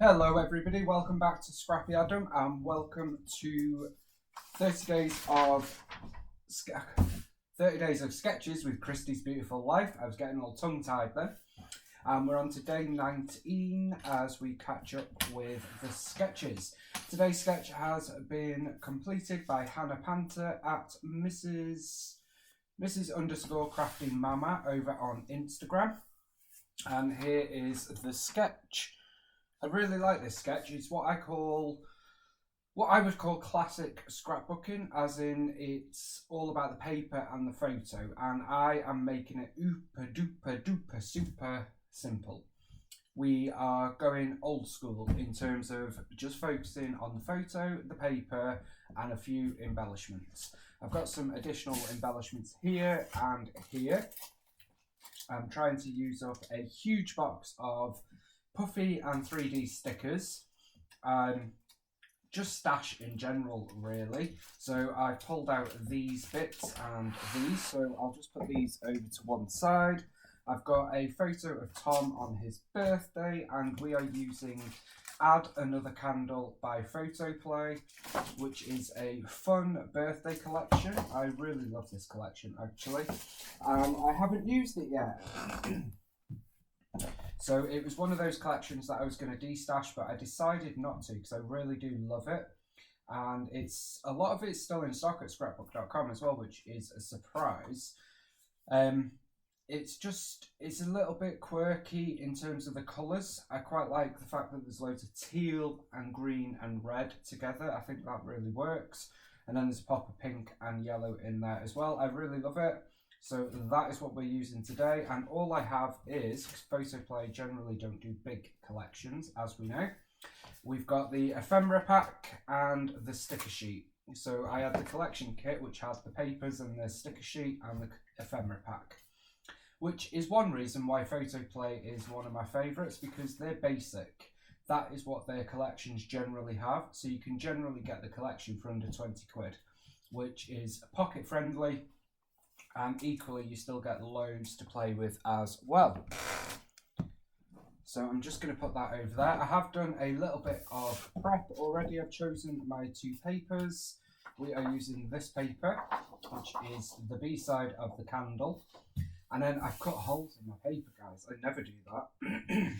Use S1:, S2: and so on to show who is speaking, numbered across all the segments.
S1: Hello everybody, welcome back to Scrappy Adam and welcome to 30 days of 30 days of sketches with Christie's Beautiful Life. I was getting all tongue-tied then. We're on to day 19 as we catch up with the sketches. Today's sketch has been completed by Hannah Panther at Mrs. _ Crafting Mama over on Instagram. And here is the sketch. I really like this sketch. It's what I would call classic scrapbooking, as in it's all about the paper and the photo, and I am making it ooper duper duper super simple. We are going old school in terms of just focusing on the photo, the paper, and a few embellishments. I've got some additional embellishments here and here. I'm trying to use up a huge box of puffy and 3D stickers, just stash in general really. So I pulled out these bits and these, so I'll just put these over to one side. I've got a photo of Tom on his birthday, and we are using Add Another Candle by Photoplay, which is a fun birthday collection. I really love this collection actually. I haven't used it yet. So it was one of those collections that I was going to destash, but I decided not to because I really do love it. And a lot of it's still in stock at scrapbook.com as well, which is a surprise. It's a little bit quirky in terms of the colours. I quite like the fact that there's loads of teal and green and red together. I think that really works. And then there's a pop of pink and yellow in there as well. I really love it. So that is what we're using today, and all I have is, because Photoplay generally don't do big collections, as we know, we've got the ephemera pack and the sticker sheet. So I had the collection kit, which has the papers and the sticker sheet and the ephemera pack, which is one reason why Photoplay is one of my favourites, because they're basic. That is what their collections generally have, so you can generally get the collection for under 20 quid, which is pocket friendly. And equally, you still get loads to play with as well. So I'm just going to put that over there. I have done a little bit of prep already. I've chosen my two papers. We are using this paper, which is the B side of the candle. And then I've cut holes in my paper, guys. I never do that.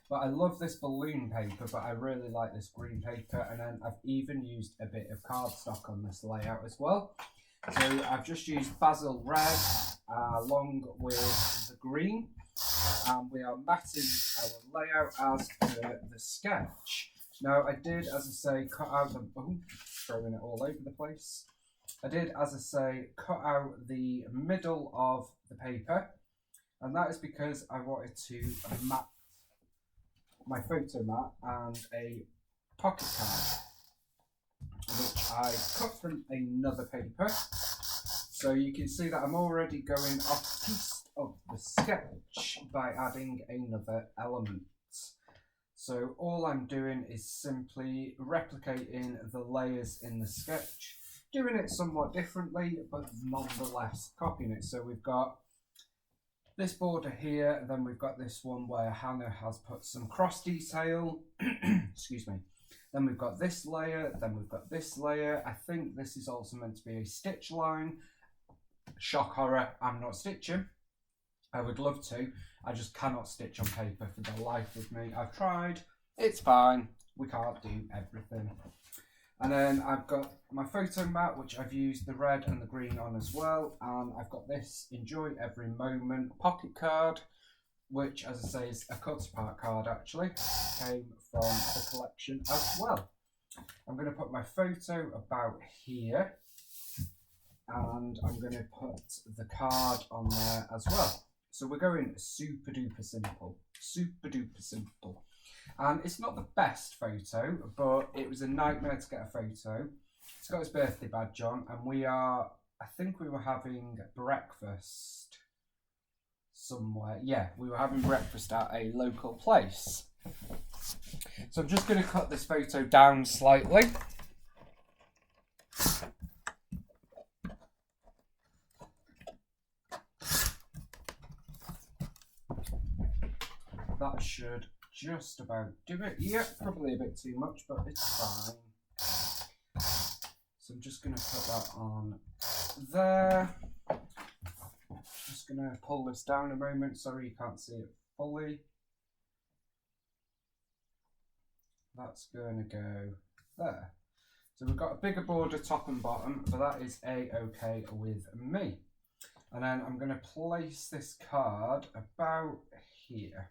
S1: But I love this balloon paper, but I really like this green paper. And then I've even used a bit of cardstock on this layout as well. So I've just used basil red along with the green, and we are matting our layout as per the sketch. Now I did, as I say, cut out the, throwing it all over the place. I did, as I say, cut out the middle of the paper, and that is because I wanted to mat my photo mat and a pocket card, which I cut from another paper. So you can see that I'm already going off piece of the sketch by adding another element. So all I'm doing is simply replicating the layers in the sketch, doing it somewhat differently, but nonetheless copying it. So we've got this border here, and then we've got this one where Hannah has put some cross detail. Excuse me. Then we've got this layer, then we've got this layer. I think this is also meant to be a stitch line. Shock horror, I'm not stitching. I would love to. I just cannot stitch on paper for the life of me. I've tried. It's fine. We can't do everything. And then I've got my photo mat, which I've used the red and the green on as well. And I've got this Enjoy Every Moment pocket card, which, as I say, is a cut apart card actually. Came from the collection as well. I'm going to put my photo about here, and I'm going to put the card on there as well. So we're going super duper simple. Super duper simple. And it's not the best photo, but it was a nightmare to get a photo. It's got his birthday badge on, and I think we were having breakfast somewhere. Yeah, we were having breakfast at a local place. So I'm just going to cut this photo down slightly. That should just about do it. Yeah, probably a bit too much, but it's fine. So I'm just going to put that on there. Just going to pull this down a moment. Sorry, you can't see it fully. That's going to go there. So we've got a bigger border top and bottom, but that is a-okay with me. And then I'm going to place this card about here.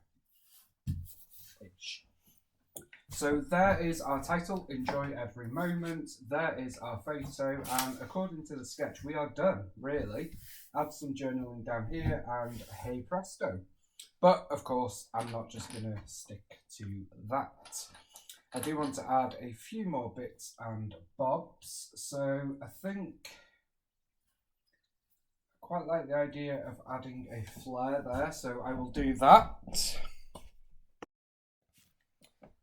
S1: So there is our title, Enjoy Every Moment. There is our photo, and according to the sketch, we are done, really. Add some journaling down here, and hey presto. But, of course, I'm not just going to stick to that. I do want to add a few more bits and bobs, so I think I quite like the idea of adding a flare there, so I will do that.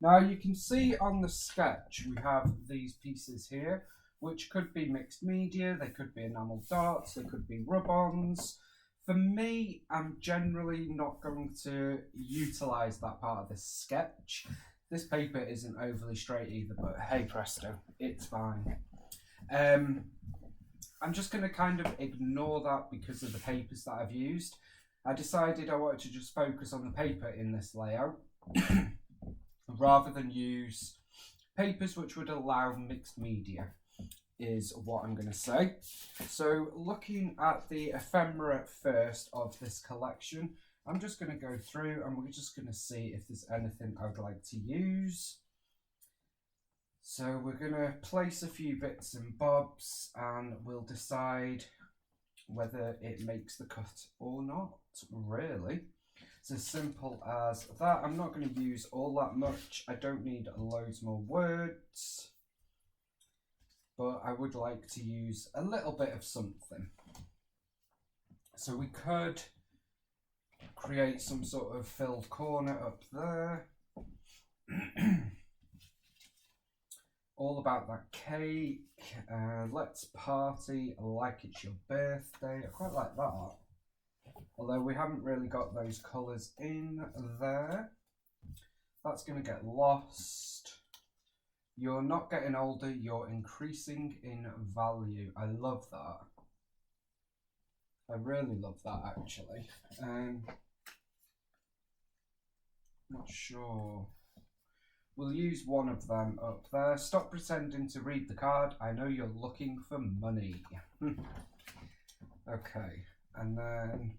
S1: Now you can see on the sketch we have these pieces here, which could be mixed media, they could be enamel darts, they could be rub-ons. For me, I'm generally not going to utilise that part of the sketch. This paper isn't overly straight either, but hey presto, it's fine. I'm just going to kind of ignore that because of the papers that I've used. I decided I wanted to just focus on the paper in this layout rather than use papers which would allow mixed media, is what I'm going to say. So looking at the ephemera first of this collection, I'm just going to go through and we're just going to see if there's anything I would like to use. So we're going to place a few bits and bobs and we'll decide whether it makes the cut or not, really. It's as simple as that. I'm not going to use all that much. I don't need loads more words, but I would like to use a little bit of something. So we could create some sort of filled corner up there. All about that cake. Let's party like it's your birthday. I quite like that. Although we haven't really got those colours in there. That's going to get lost. You're not getting older, you're increasing in value. I love that. I really love that, actually. Not sure. We'll use one of them up there. Stop pretending to read the card. I know you're looking for money. Okay, and then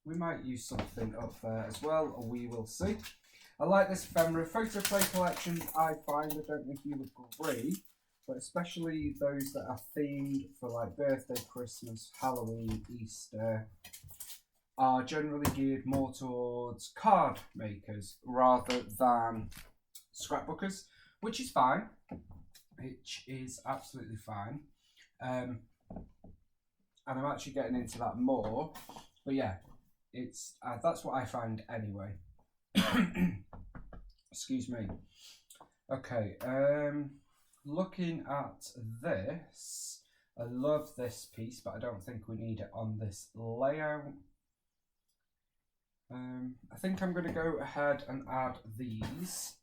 S1: we might use something up there as well. We will see. I like this ephemera. Photo play collections, I find, I don't know if you agree, but especially those that are themed for like birthday, Christmas, Halloween, Easter, are generally geared more towards card makers rather than scrapbookers, which is fine. Which is absolutely fine. And I'm actually getting into that more. But yeah, it's that's what I find anyway. Excuse me. Okay, looking at this, I love this piece, but I don't think we need it on this layout. I think I'm going to go ahead and add these,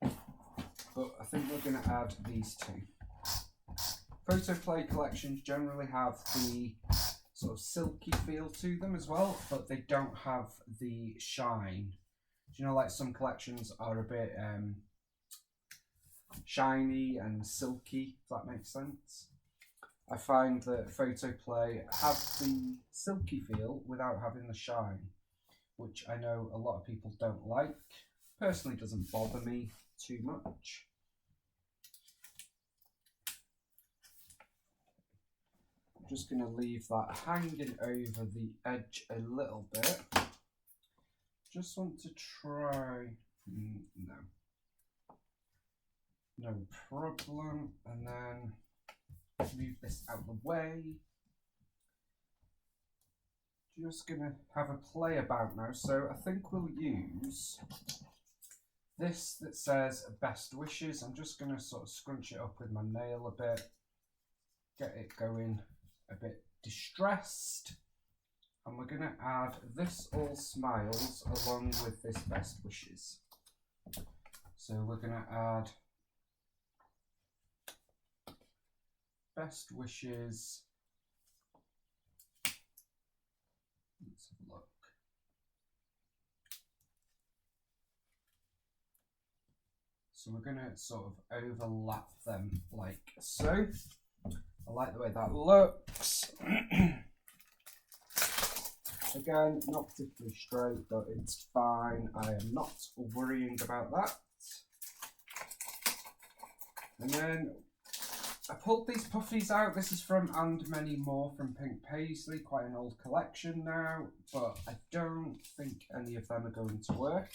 S1: but I think we're going to add these two. Photo play collections generally have the sort of silky feel to them as well, but they don't have the shine. Do you know, like some collections are a bit shiny and silky, if that makes sense. I find that photo play have the silky feel without having the shine, which I know a lot of people don't like. Personally, doesn't bother me too much. I'm just going to leave that hanging over the edge a little bit. Just want to try, no problem, and then move this out of the way. Just gonna have a play about now, so I think we'll use this that says best wishes. I'm just gonna sort of scrunch it up with my nail a bit, get it going a bit distressed. And we're going to add this all smiles along with this best wishes. So we're going to add best wishes. Let's have a look. So we're going to sort of overlap them like so. I like the way that looks. Again, not particularly straight, but it's fine. I am not worrying about that. And then I pulled these puffies out. This is from And Many More from Pink Paisley, quite an old collection now, but I don't think any of them are going to work.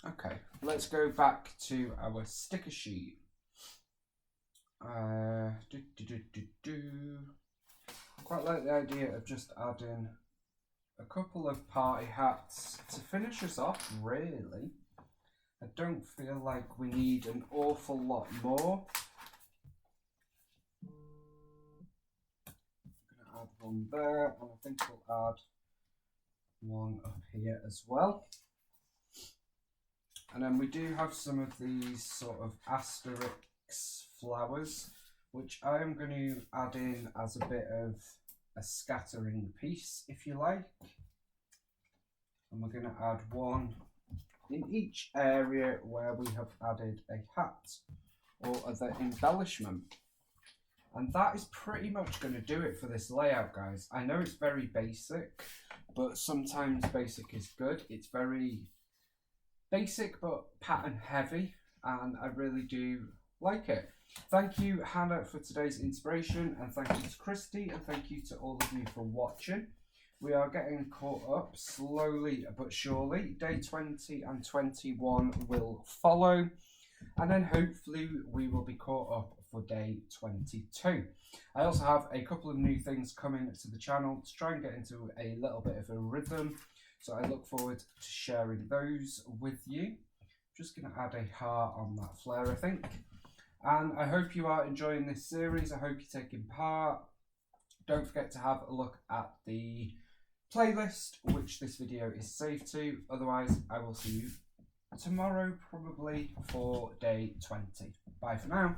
S1: Okay, let's go back to our sticker sheet. I quite like the idea of just adding a couple of party hats to finish us off, really. I don't feel like we need an awful lot more. I'm going to add one there, and I think we'll add one up here as well. And then we do have some of these sort of asterisk flowers, which I am going to add in as a bit of a scattering piece, if you like. And we're going to add one in each area where we have added a hat or other embellishment. And that is pretty much going to do it for this layout, guys. I know it's very basic, but sometimes basic is good. It's very basic but pattern heavy, and I really do like it. Thank you, Hannah, for today's inspiration, and thank you to Christy, and thank you to all of you for watching. We are getting caught up slowly but surely. Day 20 and 21 will follow, and then hopefully we will be caught up for day 22. I also have a couple of new things coming to the channel to try and get into a little bit of a rhythm. So I look forward to sharing those with you. Just going to add a heart on that flare, I think. And I hope you are enjoying this series. I hope you're taking part. Don't forget to have a look at the playlist, which this video is saved to. Otherwise, I will see you tomorrow, probably for day 20. Bye for now.